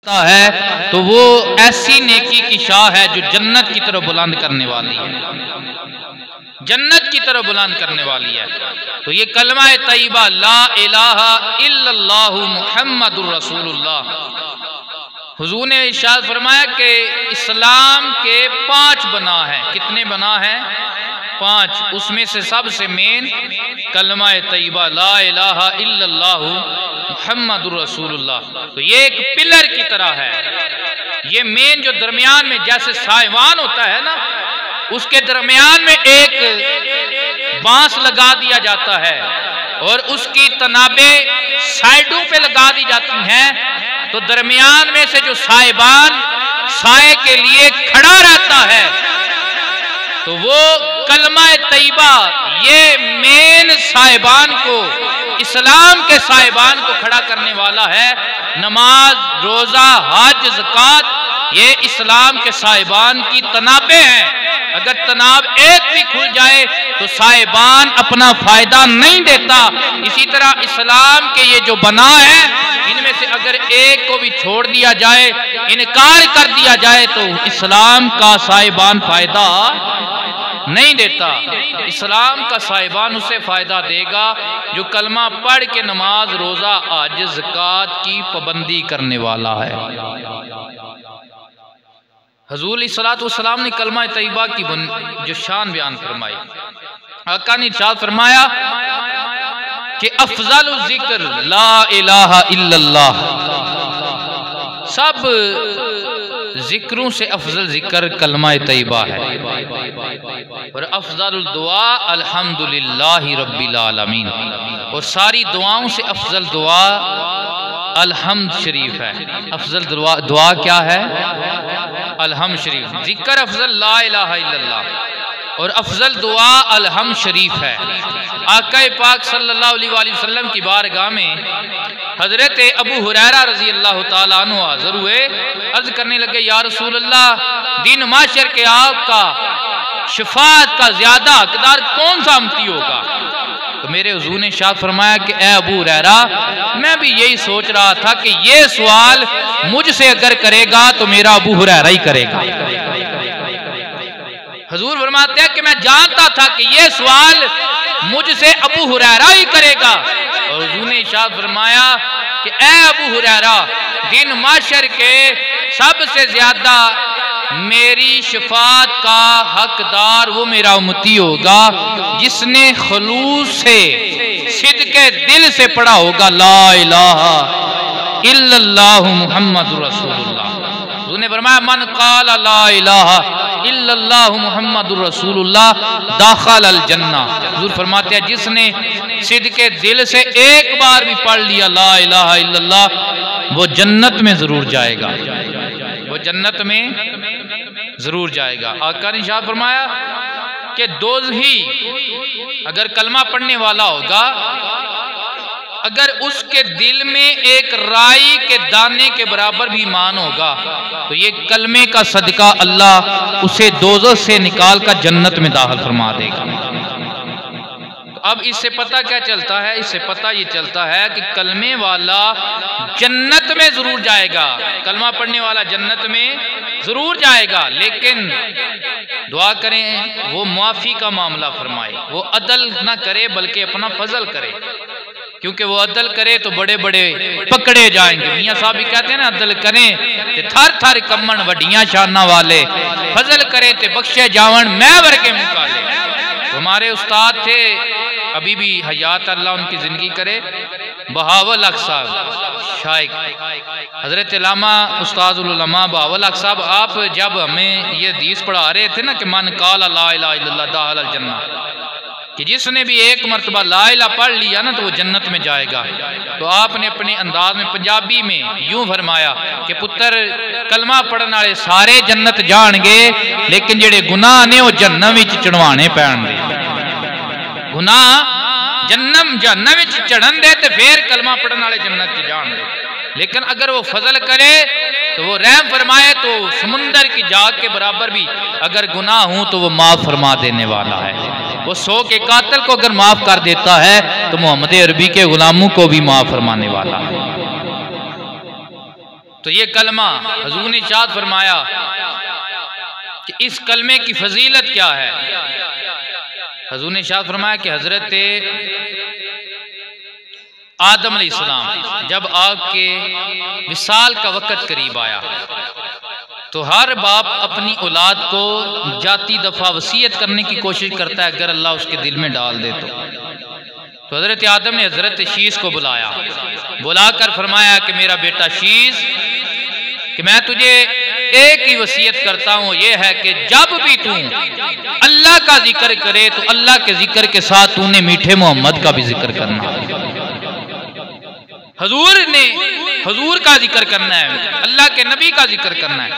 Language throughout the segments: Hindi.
है तो वो ऐसी नेकी की शाह है जो जन्नत की तरफ बुलंद करने वाली है, जन्नत की तरफ बुलंद करने वाली है। तो ये कलमा तैयबा ला इलाहा इल्लल्लाहु मुहम्मदुर रसूलुल्लाह, हुजूर ने इरशाद फरमाया कि इस्लाम के 5 बना है। कितने बना है? 5। उसमें से सबसे मेन कलमा तैयबा ला इलाहा इल्लल्लाहु मुहम्मदुर रसूलुल्लाह। तो ये एक पिलर की तरह है। ये मेन जो दरमियान में जैसे साइवान होता है ना, उसके दरमियान में एक बांस लगा दिया जाता है और उसकी तनाबे साइडों पे लगा दी जाती हैं। तो दरमियान में से जो साइबान साए के लिए खड़ा रहता है, तो वो कलमा तैयबा ये मेन साहिबान को, इस्लाम के साहिबान को खड़ा करने वाला है। नमाज, रोजा, हज, ज़कात ये इस्लाम के साहिबान की तनाबे हैं। अगर तनाब एक भी खुल जाए तो साहिबान अपना फायदा नहीं देता। इसी तरह इस्लाम के ये जो बना है, इनमें से अगर एक को भी छोड़ दिया जाए, इनकार कर दिया जाए, तो इस्लाम का साहिबान फायदा नहीं देता। इस्लाम का साहिबान उसे फायदा देगा जो कलमा पढ़ के नमाज, रोजा, हज, ज़कात की पाबंदी करने वाला है। हुज़ूर अलैहिस्सलाम ने कलमा तैयबा की जो शान बयान फरमाई, आका ने इरशाद फरमाया कि अफज़लुल ज़िक्र ला इलाहा इल्लल्लाह, सब जिक्रों से अफजल जिक्र कलमा तैयबा है। और अफजलुल दुआ अल्हम्दुलिल्लाहि रब्बिल आलमीन, और सारी दुआओं से अफजल दुआ अलहम्द शरीफ है। अफजल दुआ क्या है? अलहम्द शरीफ। जिक्र अफजल ला इलाहा इल्लल्लाह और अफजल दुआ अलहम्द शरीफ है। आका पाक सल्लल्लाहु अलैहि वसल्लम की बारगाह में हजरत अबू हुरैरा रजी अल्लाह तआला अन्हु हाज़िर हुए। अर्ज करने लगे, या रसूल अल्लाह, दिन माशर के आपका शफाअत का ज्यादा हकदार कौन सा उम्मती होगा? तो मेरे हुजूर ने इरशाद फरमाया कि ए अबू हुरैरा, मैं भी यही सोच रहा था कि ये सवाल मुझसे अगर करेगा तो मेरा अबू हुरैरा ही करेगा। हुजूर फरमाते हैं कि मैं जानता था कि ये सवाल मुझसे अबू हुरैरा ही करेगा। और हुजूर ने इरशाद फरमाया कि ए अबू हुरैरा, दिन माशर के सबसे ज्यादा मेरी शफाअत का हकदार वो मेरा उम्मती होगा जिसने खुलूस से, सिद्क़े दिल से पढ़ा होगा ला इलाहा इल्लल्लाहु मुहम्मदुर रसूलुल्लाह। उन्होंने फरमाया मन क़ाल ला इलाहा इल्लल्लाहु मुहम्मदुर रसूलुल्लाह दाखिल जन्ना। हुज़ूर फरमाते हैं जिसने सिद्क़े दिल से एक बार भी पढ़ लिया ला इलाहा इल्लल्लाह, वो जन्नत में जरूर जाएगा, वो जन्नत में जरूर जाएगा। आका ने इरशाद फरमाया कि दोज़ही अगर कलमा पढ़ने वाला होगा, अगर उसके दिल में एक राई के दाने के बराबर भी ईमान होगा, तो ये कलमे का सदका अल्लाह उसे दोज़ख से निकाल कर जन्नत में दाखिल फरमा देगा। अब इससे पता क्या चलता है? इससे पता ये चलता है कि कलमे वाला जन्नत में जरूर जाएगा, कलमा पढ़ने वाला जन्नत में जरूर जाएगा। लेकिन दुआ करें वो मुआफ़ी का मामला फरमाए, वो अदल ना करे बल्कि अपना फजल करे, क्योंकि वो अदल करे तो बड़े बड़े पकड़े जाएंगे। मियाँ साहब भी कहते हैं ना, अदल करें ते थर थर कम्मन वड्डियां शाना वाले, फजल करे ते बख्शे जावन मैं वर्गे मुकाले। हमारे उस्ताद थे, अभी भी हयात अल्लाह उनकी जिंदगी करे, बहावल हक साहब शाइक, हजरत अल्लामा उस्ताजुल उलमा बहावल हक साहब, आप जब हमें ये हदीस पढ़ा रहे थे ना कि मन क़ाल ला इलाहा इल्लल्लाह दाखिल जन्ना, कि जिसने भी एक मरतबा ला इलाहा पढ़ लिया ना तो वो जन्नत में जाएगा। तो आपने अपने अंदाज में पंजाबी में यूं फरमाया कि पुत्र कलमा पढ़ने वाले सारे जन्नत जाएंगे, लेकिन जेड़े गुनाह ने वो जहन्नम विच चढ़वाने पैणगे। गुनाह जहन्नम विच चढ़न दे ते फिर कलमा पढ़ने वाले जन्नत च जाएंगे। लेकिन अगर वो फजल करे तो वो रहम फरमाए तो समुंदर की जाग के बराबर भी अगर गुनाह हो तो वो माफ फरमा देने वाला है। वो 100 के कातिल को अगर माफ कर देता है तो मोहम्मद अरबी के गुलामों को भी माफ फरमाने वाला है। तो ये कलमा हुजूर ने इरशाद फरमाया कि इस कलमे की फजीलत क्या है। हुजूर ने इरशाद फरमाया कि हजरत आदम अलैहिस्सलाम जब आपके विसाल का वक़्त करीब आया तो हर बाप अपनी औलाद को जाती दफा वसीयत करने की कोशिश करता है अगर अल्लाह उसके दिल में डाल दे तो हजरत आदम ने हजरत शीश को बुलाया, बुलाकर फरमाया कि मेरा बेटा शीश, कि मैं तुझे एक ही वसीयत करता हूँ, ये है कि जब भी तू अल्लाह का जिक्र करे तो अल्लाह के जिक्र के साथ तूने मीठे मोहम्मद का भी जिक्र करना। हुजूर का जिक्र करना है, अल्लाह के नबी का जिक्र करना है।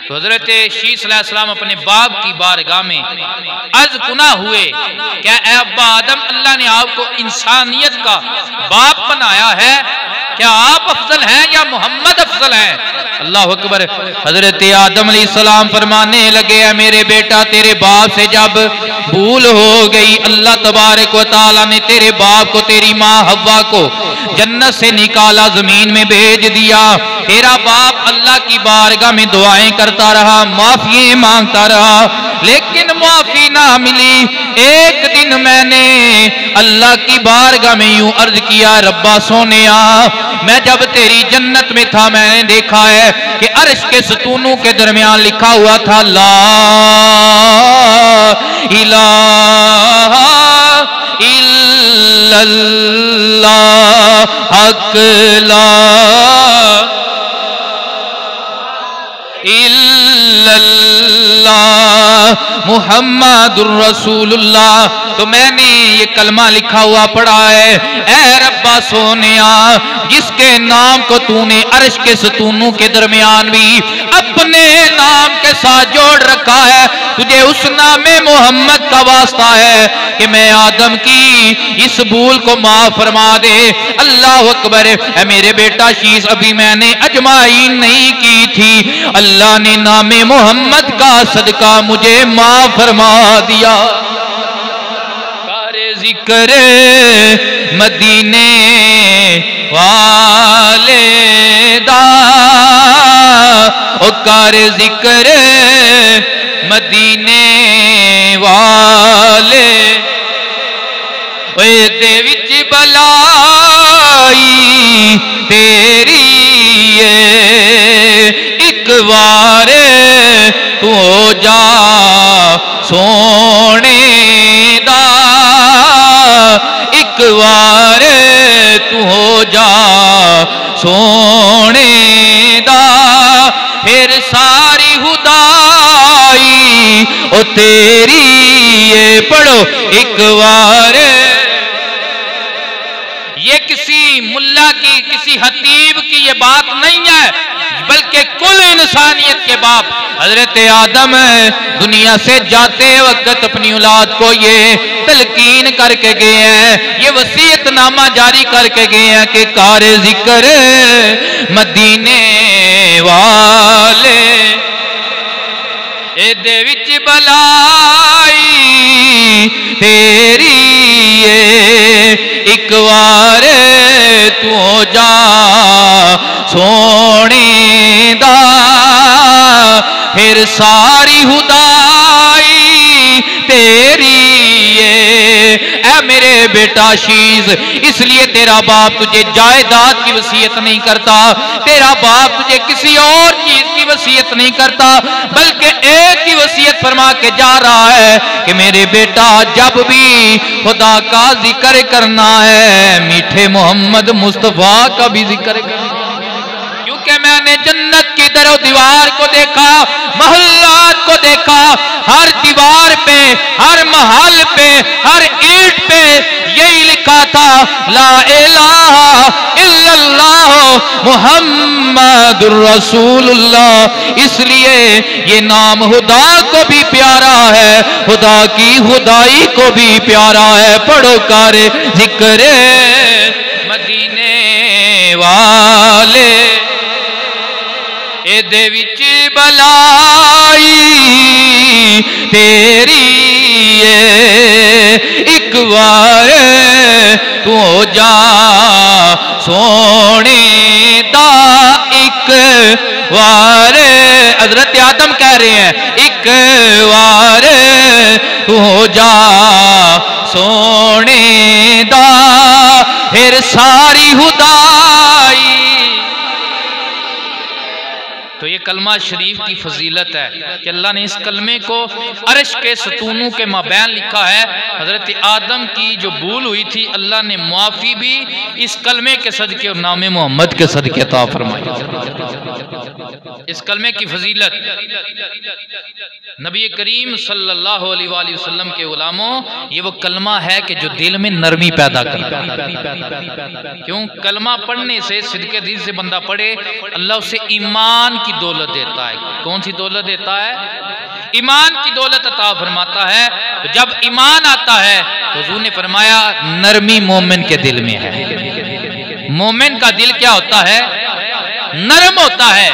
तो हजरत शीश अलैहिस्सलाम अपने बाप की बारगाह में अर्ज कुना हुए, क्या ए अब्बा आदम, अल्लाह ने आपको इंसानियत का बाप बनाया है, क्या आप अफजल हैं या मोहम्मद अफजल हैं? अल्लाह अकबर। हजरत आदम अलैहिस्सलाम फरमाने लगे, मेरे बेटा तेरे बाप से जब भूल हो गई, अल्लाह तबारक व तआला ने तेरे बाप को, तेरी माँ हव्वा को जन्नत से निकाला, जमीन में भेज दिया। तेरा बाप अल्लाह की बारगाह में दुआएं करता रहा, माफी मांगता रहा, लेकिन माफी ना मिली। एक दिन मैंने अल्लाह की बारगाह में यूं अर्ज किया, रब्बा सोनिया, मैं जब तेरी जन्नत में था मैंने देखा है कि अर्श के सतूनों के दरमियान लिखा हुआ था ला इलाहा इल्लल्लाह हक ला इल्लल्लाह मुहम्मदुर रसूलुल्लाह। तो मैंने ये कलमा लिखा हुआ पढ़ा है, ऐ रब्बा सोनिया, जिसके नाम को तूने अर्श के सतूनों के दरमियान भी अपने नाम के साथ जोड़ रखा है, तुझे उस नामे मोहम्मद का वास्ता है कि मैं आदम की इस भूल को माफ फरमा दे। अल्लाह अकबर। मेरे बेटा शीश, अभी मैंने अजमाइन नहीं की थी, अल्लाह ने नामे मोहम्मद का सदका मुझे माफ फरमा दिया। कारे जिक्र मदीने वाले दा, ओ कारे जिक्र मदीने वाले, ओए दे विच बलाई तेरी एक बार तू हो जा सोने दा, एक बार तू हो जा सोने दा, फिर सारी हुदाई ओ तेरी ये पढ़ो एक बार। ये किसी मुल्ला की, किसी हतीब की ये बात नहीं है, बल्कि कुल इंसानियत के बाप हजरत आदम दुनिया से जाते वक्त अपनी औलाद को ये तलकीन करके गए हैं, ये वसीयतनामा जारी करके गए हैं कि कारे जिक्र मदीने वाले, एदे विच बलाई तेरी एक बार तू हो जा सोने दा, फिर सारी हुदाई तेरी ऐ मेरे बेटा शीश, इसलिए तेरा बाप तुझे जायदाद की वसीयत नहीं करता, तेरा बाप तुझे किसी और चीज की वसीयत नहीं करता, बल्कि एक ही वसीयत फरमा के जा रहा है कि मेरे बेटा जब भी खुदा का जिक्र करना है, मीठे मोहम्मद मुस्तफा का भी जिक्र करना, क्योंकि मैंने जन्नत की दरो दीवार को देखा, महल्लात को देखा, हर दीवार पे, हर महल पे, हर ईंट पे यही लिखा था ला इलाहा इल्लल्लाह मुहम्मदुर रसूलुल्लाह। इसलिए ये नाम खुदा को भी प्यारा है, खुदा की खुदाई को भी प्यारा है। पढ़ो कारे जिक्र मदीने वाले, एदे विच बलाई तेरी एक बार तू हो जा सोने दा, एक वार हजरत आदम कह रहे हैं एक वार हो जा सोने दा फिर सारी हुदाई। तो ये कलमा शरीफ की फजीलत है कि अल्लाह ने इस कलमे को अर्श के सतूनों के माबैन लिखा है। हजरत आदम की जो भूल हुई थी अल्लाह ने मुआफ़ी भी इस कलमे के सदके और नामे मोहम्मद के सदके अता फरमाई। इस कलमे की फजीलत नबी करीम सल्लल्लाहु अलैहि वसल्लम के गुलामों, ये वो कलमा है कि जो दिल में नरमी पैदा करता है। क्यों? कलमा पढ़ने से, सिद्के दिल से बंदा पढ़े, अल्लाह उसे ईमान की दौलत देता है। कौन सी दौलत देता है? ईमान की दौलत अता फरमाता है। तो जब ईमान आता है तो हुजूर ने फरमाया नरमी मोमिन के दिल में है। मोमिन का दिल क्या होता है? नरम होता है।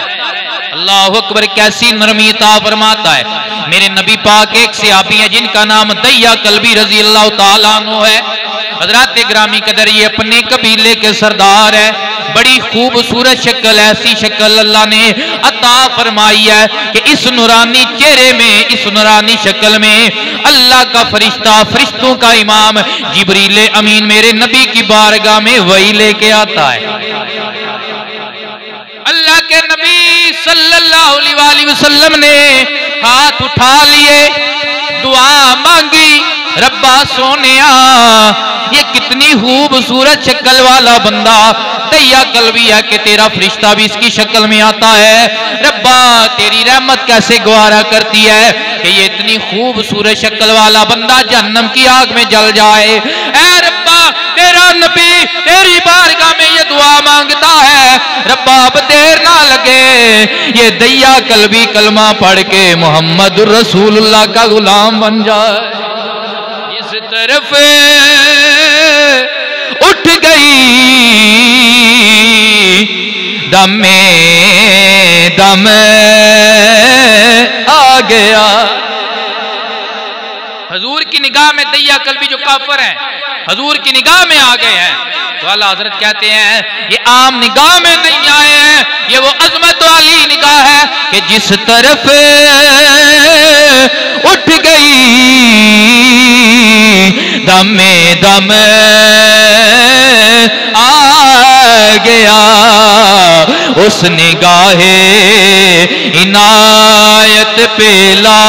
अल्लाह अकबर, कैसी नरमी अता फरमाता है। मेरे नबी पाक एक सहाबी हैं जिनका नाम दैया कल्बी रजी अल्लाह ताला अन्हु है। हजरत ग्रामी कदर ये अपने कबीले के सरदार है। बड़ी खूबसूरत शक्ल, ऐसी शक्ल अल्लाह ने अता फरमाई है कि इस नूरानी चेहरे में, इस नूरानी शक्ल में अल्लाह का फरिश्ता, फरिश्तों का इमाम जिब्रील अमीन मेरे नबी की बारगाह में वही लेके आता है। अल्लाह के नबी सल्लल्लाहु अलैहि वसल्लम ने हाथ उठा लिए, दुआ मांगी, रब्बा सोनिया ये कितनी खूबसूरत शक्ल वाला बंदा दैया कल्बी है कि तेरा फरिश्ता भी इसकी शक्ल में आता है। रब्बा तेरी रहमत कैसे गवारा करती है कि ये इतनी खूबसूरत शक्ल वाला बंदा जहन्नम की आग में जल जाए। ऐ रब्बा तेरा नबी तेरी बारगाह में ये दुआ मांगता है, रब्बा अब देर ना लगे, ये दैया कल्बी कलमा पढ़ के मोहम्मद रसूलुल्लाह का गुलाम बन जाए। इस तरफ उठ गई दमे दम आ गया। हजूर की निगाह में दैया कल्बी जो काफर हैं हजूर की निगाह में आ गए हैं। तो आला हजरत कहते हैं ये आम निगाह में नहीं आए हैं, ये वो अजमत वाली निगाह है कि जिस तरफ उठ गई दमे दम आ गया, उस निगाहे इनायत पेला।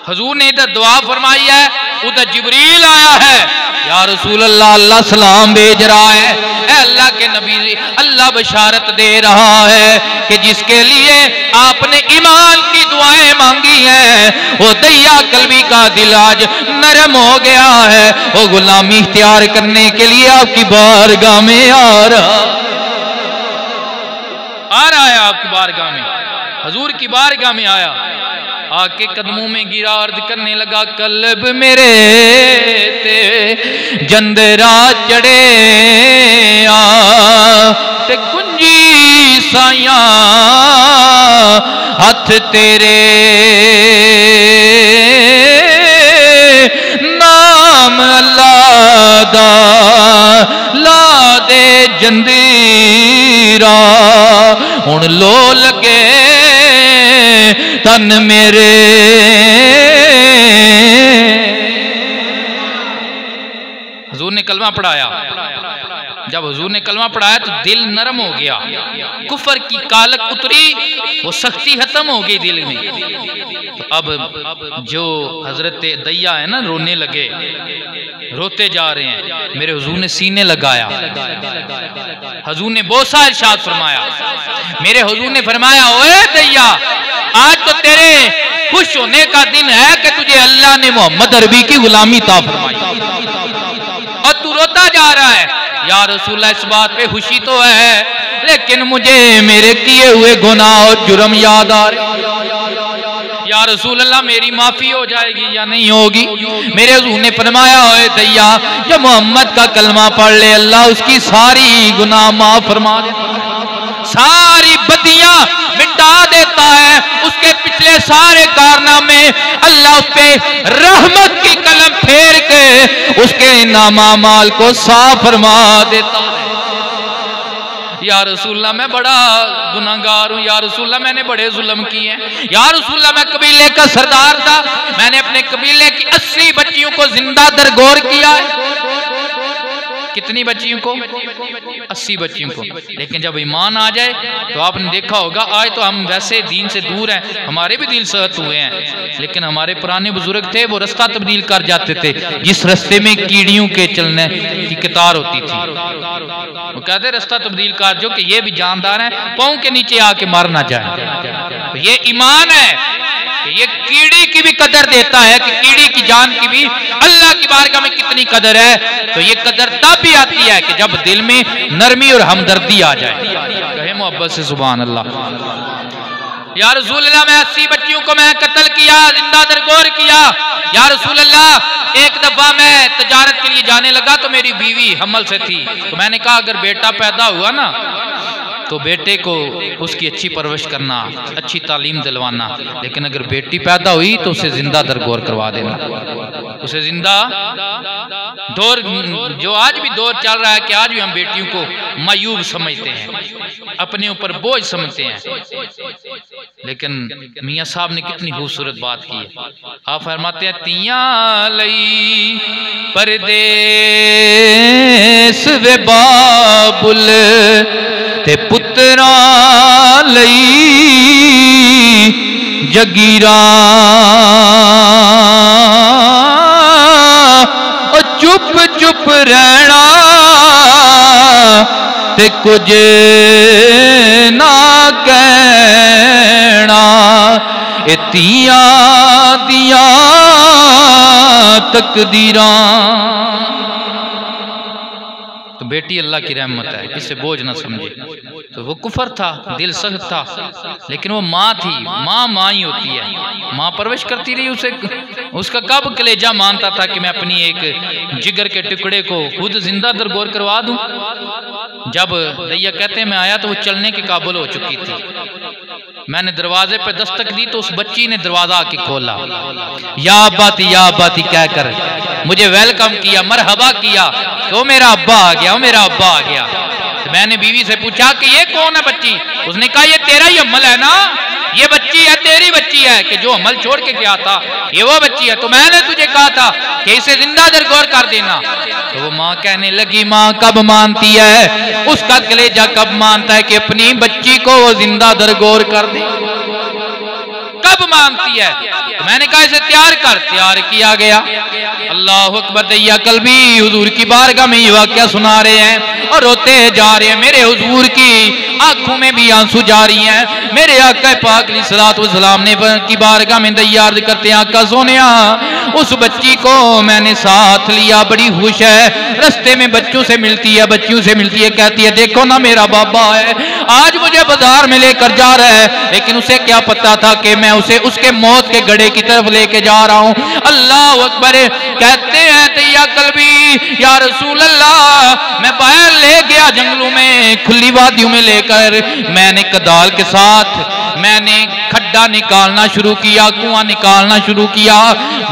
हजूर ने इधर दुआ फरमाई है, उधर जिब्रील आया है, या रसूल अल्लाह, अल्लाह सलाम भेज रहा है। अल्लाह के नबी अल्लाह बशारत दे रहा है कि जिसके लिए आपने ईमान की दुआएं मांगी हैं वो दैया कल्बी का दिल आज नरम हो गया है, वो गुलामी इख्तियार करने के लिए आपकी बारगाह में आ रहा है, आपकी बारगाह में, हजूर की बारगाह में आया, आके कदमों में गिरा, अर्ज करने लगा कल्ब मेरे ते जंदरा चढ़े आ ते कुंजी साया हथ तेरे नाम अल्लाह दा ला दे जंदीरा, हुण लो लगे तन मेरे। हुजूर ने कलमा पढ़ाया, जब हुजूर ने कलमा पढ़ाया तो दिल नरम हो गया, कुफर की कालक उतरी, वो सख्ती खत्म हो गई दिल में। तो अब जो हजरत दैया है ना रोने लगे, रोते जा रहे हैं, मेरे हुजूर ने सीने लगाया, हुजूर ने बोसा इरशाद फरमाया, मेरे हुजूर ने फरमाया ओए दैया आज तो तेरे खुश होने का दिन है कि तुझे अल्लाह ने मोहम्मद अरबी की गुलामी ता फरमाई और तू रोता जा रहा है। या रसूलल्लाह इस बात पे खुशी तो है लेकिन मुझे मेरे किए हुए गुनाह और जुर्म याद आ रहे। या रसूलल्लाह मेरी माफी हो जाएगी या नहीं होगी? मेरे हुजूर ने फरमाया ओए दैया जो मोहम्मद का कलमा पढ़ ले अल्लाह उसकी सारी गुनाह माफ फरमा देता है, सारी बदियां मिटा देता है, उसके पिछले सारे कारनामे अल्लाह उस पे रहमत की कलम फेर के उसके नामा माल को साफ फरमा देता है। या रसूलल्लाह मैं बड़ा गुनाहगार हूँ, या रसूलल्लाह मैंने बड़े जुल्म किए हैं, या रसूलल्लाह मैं कबीले का सरदार था, मैंने अपने कबीले की 80 बच्चियों को जिंदा दरगोर किया है। कितनी बच्चियों को? 80 बच्चियों को। लेकिन जब ईमान आ जाए तो आपने देखा होगा, आज तो हम वैसे दीन से दूर हैं, हमारे भी दिल सख्त हुए हैं, लेकिन हमारे पुराने बुजुर्ग थे वो रास्ता तब्दील कर जाते थे जिस रास्ते में कीड़ियों के चलने की कतार होती थी। वो कहते रास्ता तब्दील कर जो कि ये भी जानदार है, पाँव के नीचे आके मार ना जाए। तो ये ईमान है कि ये कीड़ी की भी कदर देता है कि कीड़ी की जान की भी अल्लाह की बारगाह में कितनी कदर है। तो ये कदर तब भी आती है कि जब दिल में नरमी और हमदर्दी आ जाए, कहे मोहब्बत से सुभान अल्लाह। या रसूल अल्लाह मैं 80 बच्चियों को मैं कत्ल किया, जिंदा दरगोर किया। या रसूल अल्लाह एक दफा मैं तजारत के लिए जाने लगा तो मेरी बीवी हमल से थी, तो मैंने कहा अगर बेटा पैदा हुआ ना तो बेटे को उसकी अच्छी परवरिश करना, अच्छी तालीम दिलवाना, लेकिन अगर बेटी पैदा हुई तो उसे जिंदा दरगोर करवा देना, उसे जिंदा। दौर जो आज भी दौर चल रहा है कि आज भी हम बेटियों को मायूब समझते हैं, अपने ऊपर बोझ समझते हैं, लेकिन मियाँ साहब ने कितनी खूबसूरत बात की है। आप फरमाते हैं तियां लई परदेस वे बाबुल ते पुत्रा लई जगीरा, चुप चुप रहना ते कुछ ना कहना, ए तियां दियां तकदीरां। तो बेटी अल्लाह की रहमत है, इसे बोझ ना समझे। तो वो कुफर था, दिल सख्त था, लेकिन वो माँ थी, माँ ही होती है, माँ परवरिश करती रही उसे। उसका कब कलेजा मानता था कि मैं अपनी एक जिगर के टुकड़े को खुद जिंदा दरगोर करवा दूं। जब दैया कहते मैं आया तो वो चलने के काबिल हो चुकी थी। मैंने दरवाजे पे दस्तक दी तो उस बच्ची ने दरवाजा आके खोला, या बाती कहकर मुझे वेलकम किया, मरहबा किया कि वो मेरा अब्बा आ गया, वो मेरा अब्बा आ गया। तो मैंने बीवी से पूछा कि ये कौन है बच्ची? उसने कहा ये तेरा ही अमल है ना, ये बच्ची है, तेरी बच्ची है कि जो अमल छोड़ के गया था, ये वो बच्ची है। तो मैंने तुझे कहा था कि इसे जिंदा दरगोर कर देना। तो वो माँ कहने लगी, माँ कब मानती है, उसका कलेजा कब मानता है कि अपनी बच्ची को वो जिंदा दरगोर कर दे, कब मानती है? तो मैंने कहा इसे तैयार कर, तैयार किया गया। अल्लाह अकबर। दैया कल्बी हुजूर की बारगाह में ये वाक़या सुना रहे हैं और रोते जा रहे हैं। मेरे हुजूर की आंखों में भी आंसू जारी हैं। मेरे आका पाक अलैहिस्सलातु वस्सलाम ने की बारगाह में दैया अर्ज़ करते हैं, आका सोनिया उस बच्ची को मैंने साथ लिया, बड़ी खुश है, रास्ते में बच्चों से मिलती है, बच्चियों से मिलती है, कहती है देखो ना मेरा बाबा है, आज मुझे बाजार में लेकर जा रहा है। लेकिन उसे क्या पता था कि मैं उसे उसके मौत के गड़े की तरफ लेके जा रहा हूँ। अल्लाह अकबर। कहते हैं दैया कल्बी या रसूल अल्लाह, मैं बाहर ले गया जंगलों में, खुली वादियों में लेकर, मैंने कदाल के साथ मैंने खड्डा निकालना शुरू किया, कुआं निकालना शुरू किया।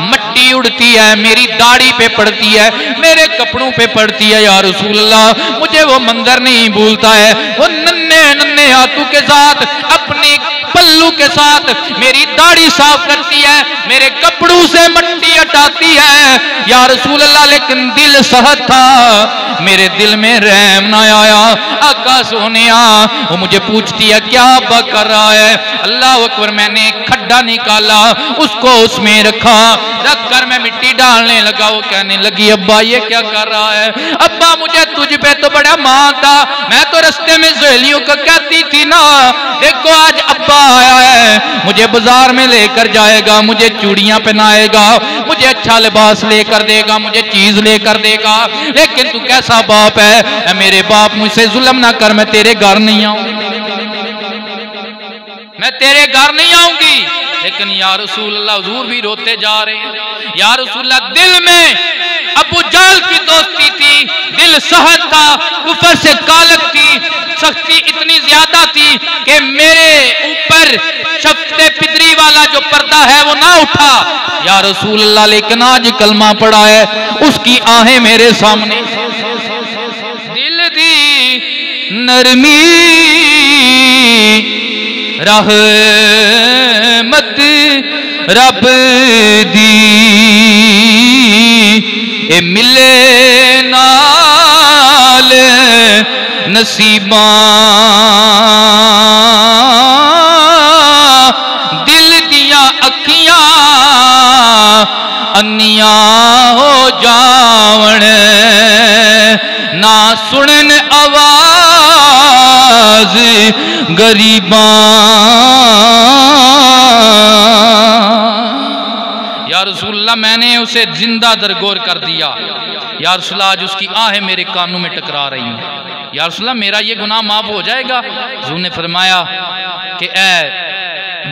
मट्टी उड़ती है, मेरी दाढ़ी पे पड़ती है, मेरे कपड़ों पे पड़ती है। या रसूल अल्लाह, मुझे वो मंजर नहीं भूलता है, वो नन्हे नन्हे हाथों के साथ अपने पल्लू के साथ मेरी दाढ़ी साफ करती है, मेरे कपड़ों से मट्टी हटाती है। या रसूल अल्लाह, लेकिन दिल सहत था, मेरे दिल में रहम ना आया। आका सोनिया वो मुझे पूछती है क्या अब्बा कर रहा है? अल्लाह अकबर। मैंने खड्डा निकाला, उसको उसमें रखा, रख कर मैं मिट्टी डालने लगा। वो कहने लगी अब्बा ये क्या कर रहा है? अब्बा मुझे तुझ पे तो बड़ा मान था, मैं तो रास्ते में सहेलियों को कहती थी ना, देखो आज अब्बा आया है, मुझे बाजार में लेकर जाएगा, मुझे चूड़ियां पहनाएगा, मुझे अच्छा लिबास लेकर देगा, मुझे चीज लेकर देगा। लेकिन तू कैसा बाप है? मेरे बाप मुझसे जुल्म ना कर, मैं तेरे घर नहीं आऊंगी, मैं तेरे घर नहीं आऊंगी। लेकिन या रसूल अल्लाह, हुजूर भी रोते जा रहे हैं। या रसूल अल्लाह, दिल में अबू जहल की दोस्ती थी, दिल सहन था, कुफर से कालक थी, सख्ती इतनी ज्यादा थी कि मेरे ऊपर शफ्ते पिदरी वाला जो पर्दा है वो ना उठा। या रसूल अल्लाह, लेकिन आज कलमा पड़ा है, उसकी आहें मेरे सामने। दिल दी नरमी रहमत रब दी ए मिले नाल नसीबा दिल दिया अखियां अन्निया हो जावण ना सुनन आवाज गरीबा। या रसूलल्लाह मैंने उसे जिंदा दरगोर कर दिया। या रसूलल्लाह आज उसकी आहें मेरे कानों में टकरा रही हैं। या रसूलल्लाह मेरा ये गुनाह माफ हो जाएगा? हुजूर ने फरमाया कि ए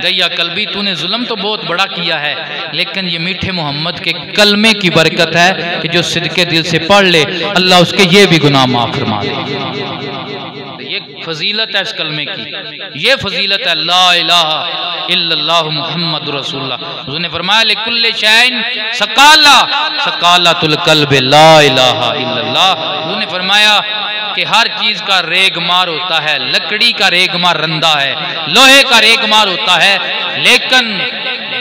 दैया कल्बी तूने जुल्म तो बहुत बड़ा किया है, लेकिन ये मीठे मोहम्मद के कलमे की बरकत है कि जो सिदके दिल से पढ़ ले अल्लाह उसके ये भी गुनाह माफ फरमा दे। ये फजीलत है इस कलमे की, ये फजीलत है ला इलाहा इल्लल्लाह मुहम्मदुर रसूलुल्लाह। उसने फरमाया लिकुल्लि शैइन सकाला सकालतुल कल्ब ला इलाहा इल्लल्लाह। उसने फरमाया कि हर चीज का रेगमार होता है, लकड़ी का रेगमार रंदा है, लोहे का रेगमार होता है, लेकिन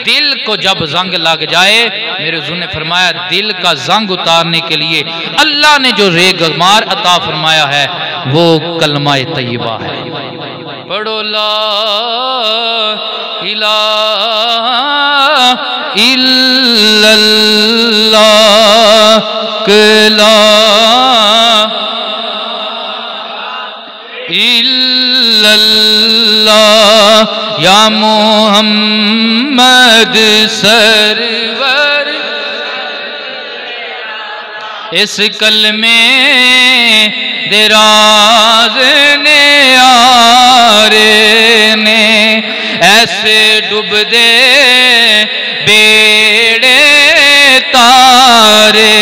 दिल को जब जंग लग जाए, मेरे हुजूर ने फरमाया दिल का जंग उतारने के लिए अल्लाह ने जो रेगमार अता फरमाया है वो कलमा तैयबा है। पढ़ो ला इलाहा इल्लल्लाह ला इल्लल्लाह या मोहम्मद सरवर। इस कलमे दे राज ने यारे ने ऐसे डूब दे बेड़े तारे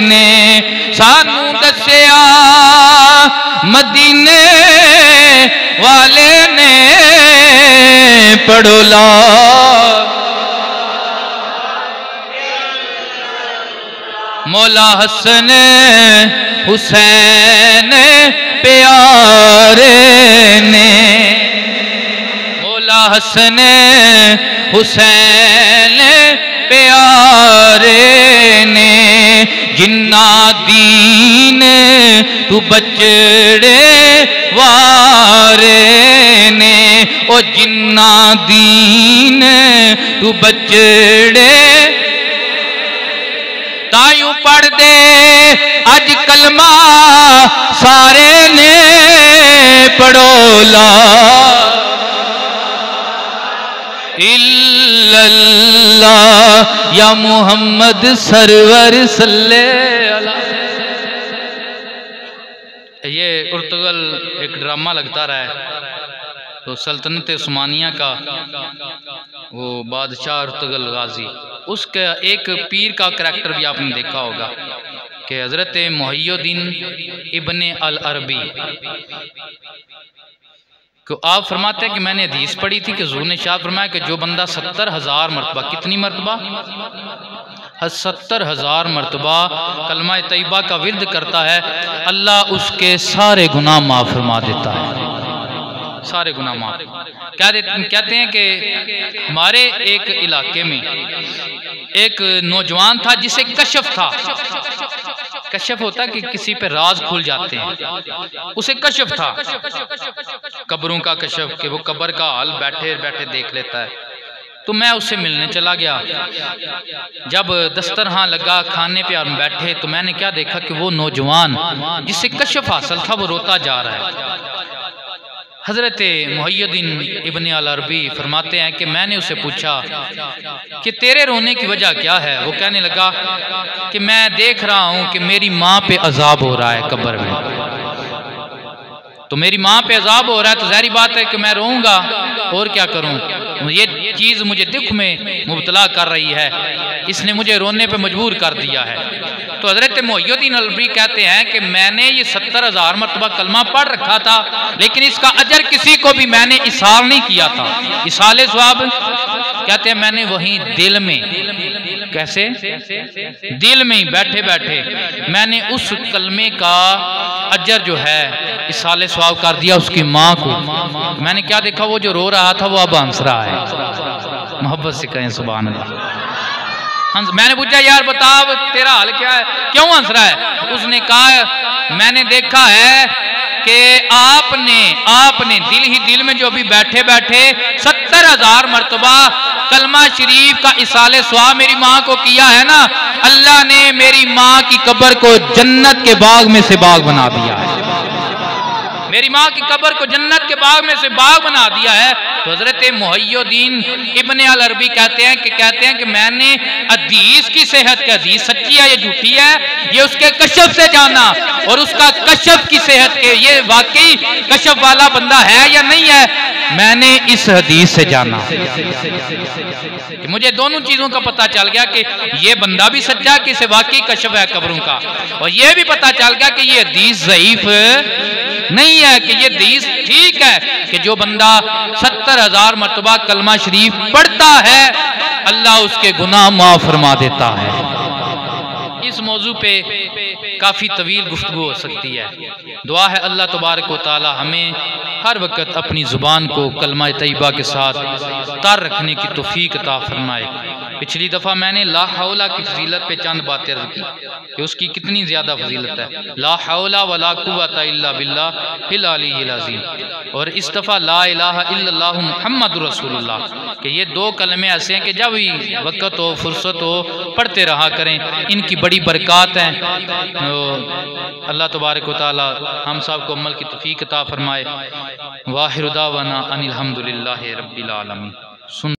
ने सानू दस्या मदीने वाले ने। पढ़ो ला मौला हसन हुसैन प्यारे ने, मौला हसन हुसैन प्यारे ने जिन्ना दीन तू बचड़े वारे ने। ओ जिन्ना दीन तू बचड़े तायूं पढ़ दे अज कलमा सारे ने। पढ़ो ला इल्लल्लाह या मोहम्मद सरवर सल्ले अला। ये उर्तुगल एक ड्रामा लगता रहा है, तो सल्तनत उस्मानिया का वो बादशाह उर्तुगल गाजी, उसका एक पीर का करैक्टर भी आपने देखा होगा कि हज़रत मुहय्यिद्दीन इब्ने अल अरबी को आप फरमाते हैं कि मैंने हदीस पढ़ी थी कि हुज़ूर ने इरशाद फरमाया कि जो बंदा 70,000 मरतबा, कितनी मरतबा? 70,000 मरतबा कलमा तैयबा का विर्द करता है, अल्लाह उसके सारे गुनाह माफ़ फरमा देता है, सारे गुनाह माफ़। कहते हैं कि हमारे एक इलाके में एक नौजवान था जिसे कशफ था। कशफ होता है कि किसी पे राज खुल जाते हैं, उसे कशफ था, कब्रों का कशफ, कि वो कब्र का हाल बैठे बैठे देख लेता है। तो मैं उससे मिलने चला गया। जब दस्तरखान लगा, खाने पे हम बैठे, तो मैंने क्या देखा कि वो नौजवान जिसे कशफ हासिल था वो रोता जा रहा है। हज़रत मुहय्यिद्दीन इब्ने अल अरबी फरमाते हैं कि मैंने उसे पूछा कि तेरे रोने की वजह क्या है? वो कहने लगा कि मैं देख रहा हूँ कि मेरी माँ पे अजाब हो रहा है कब्र में, तो मेरी माँ पे अजाब हो रहा है तो ज़ाहिर बात है कि मैं रोऊंगा, और क्या करूँ? ये चीज़ मुझे दुख में मुब्तला कर रही है, इसने मुझे रोने पे मजबूर कर दिया है। तो हज़रत मुहय्यिद्दीन अलवी कहते हैं कि मैंने ये 70,000 मरतबा कलमा पढ़ रखा था, लेकिन इसका अजर किसी को भी मैंने इसाल नहीं किया था। इसाले सवाब कहते हैं मैंने वहीं दिल में, कैसे? दिल में ही बैठे बैठे मैंने उस कलमे का अजर जो है इस साले सवाब कर दिया उसकी माँ को। मैंने क्या देखा, वो जो रो रहा था वो अब हंस रहा है। मोहब्बत से कहें सुभान अल्लाह। मैंने पूछा यार बता तेरा हाल क्या है, क्यों हंस रहा है? उसने कहा मैंने देखा है कि आपने दिल ही दिल में जो अभी बैठे बैठे 70,000 मरतबा कलमा शरीफ का इसाले सवाब मेरी माँ को किया है ना, अल्लाह ने मेरी माँ की कब्र को जन्नत के बाग में से बाग बना दिया है। मेरी माँ की कब्र को जन्नत के बाग में से बाग बना दिया है। तो हजरत मुहय्यिद्दीन इब्ने अल अरबी कहते हैं कि मैंने हदीस की सेहत के, हदीस सच्ची है या झूठी है, ये उसके कशफ से जाना, और उसका कशफ की सेहत के ये वाकई कशफ वाला बंदा है या नहीं है, मैंने इस हदीस से जाना। कि मुझे दोनों चीजों का पता चल गया कि ये बंदा भी सच्चा, कि इसे वाकई कशफ है कब्रों का, और ये भी पता चल गया कि ये हदीस ज़ईफ नहीं है, कि ये हदीस ठीक है कि जो बंदा 70,000 मरतबा कलमा शरीफ पढ़ता है अल्लाह उसके गुनाह माफ फरमा देता है। इस मौजू पे काफ़ी तवील गुफ्तगू हो सकती है। दुआ है अल्लाह तबारक व तआला हमें हर वक्त अपनी ज़ुबान को कलमा तैयबा के साथ तर रखने की तौफीक अता फरमाए। पिछली दफ़ा मैंने ला हौला की फजीलत पे चंद बातें अर्ज़ की कि उसकी कितनी ज़्यादा फजीलत है, ला हौला वला कुव्वता इल्ला बिल्लाहिल अलीय्यिल अज़ीम। और इस दफ़ा ला इलाहा इल्लल्लाह मुहम्मदुर रसूलुल्लाह, कि ये दो कलमे ऐसे हैं कि जब भी वक़्त हो फुर्सत हो पढ़ते रहा करें, इनकी बड़ी बरक़ात हैं। अल्लाह तबारक व तआला हम सब को अमल की तौफीक अता फरमाए। वाहिर दावाना अनिल हम्दुलिल्लाहि रब्बिल आलमीन।